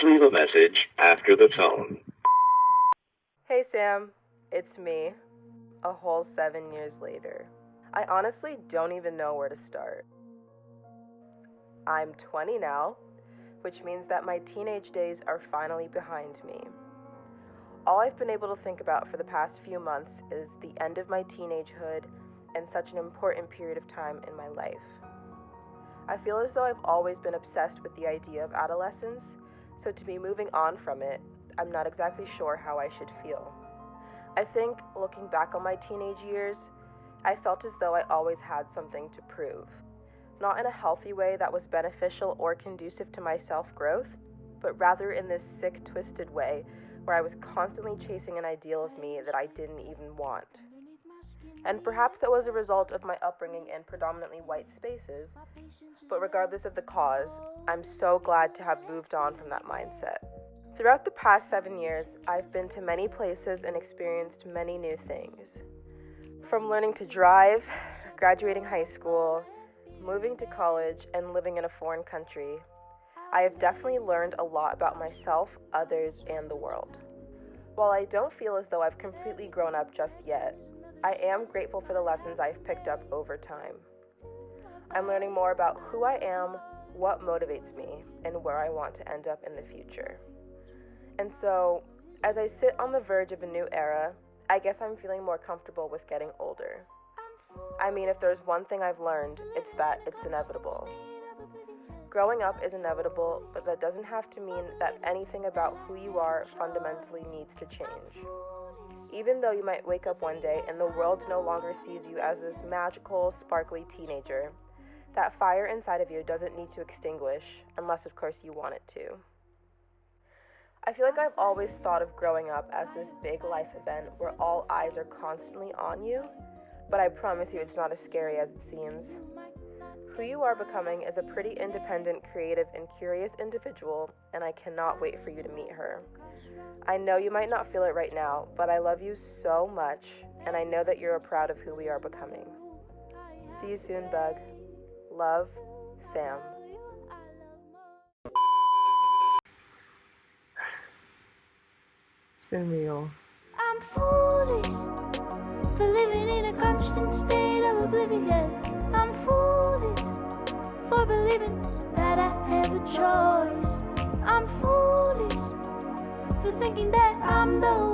Please leave a message after the tone. Hey Sam, it's me, a whole 7 years later. I honestly don't even know where to start. I'm 20 now, which means that my teenage days are finally behind me. All I've been able to think about for the past few months is the end of my teenagehood and such an important period of time in my life. I feel as though I've always been obsessed with the idea of adolescence, so to be moving on from it, I'm not exactly sure how I should feel. I think, looking back on my teenage years, I felt as though I always had something to prove. Not in a healthy way that was beneficial or conducive to my self-growth, but rather in this sick, twisted way where I was constantly chasing an ideal of me that I didn't even want. And perhaps that was a result of my upbringing in predominantly white spaces, but regardless of the cause, I'm so glad to have moved on from that mindset. Throughout the past 7 years, I've been to many places and experienced many new things. From learning to drive, graduating high school, moving to college, and living in a foreign country, I have definitely learned a lot about myself, others, and the world. While I don't feel as though I've completely grown up just yet, I am grateful for the lessons I've picked up over time. I'm learning more about who I am, what motivates me, and where I want to end up in the future. And so, as I sit on the verge of a new era, I guess I'm feeling more comfortable with getting older. I mean, if there's one thing I've learned, it's that it's inevitable. Growing up is inevitable, but that doesn't have to mean that anything about who you are fundamentally needs to change. Even though you might wake up one day and the world no longer sees you as this magical, sparkly teenager, that fire inside of you doesn't need to extinguish, unless of course you want it to. I feel like I've always thought of growing up as this big life event where all eyes are constantly on you, but I promise you it's not as scary as it seems. Who you are becoming is a pretty independent, creative, and curious individual, and I cannot wait for you to meet her. I know you might not feel it right now, but I love you so much, and I know that you're proud of who we are becoming. See you soon, Bug. Love, Sam. It's been real. I'm foolish for living in a constant state of oblivion. I'm foolish for believing that I have a choice. I'm foolish for thinking that I'm the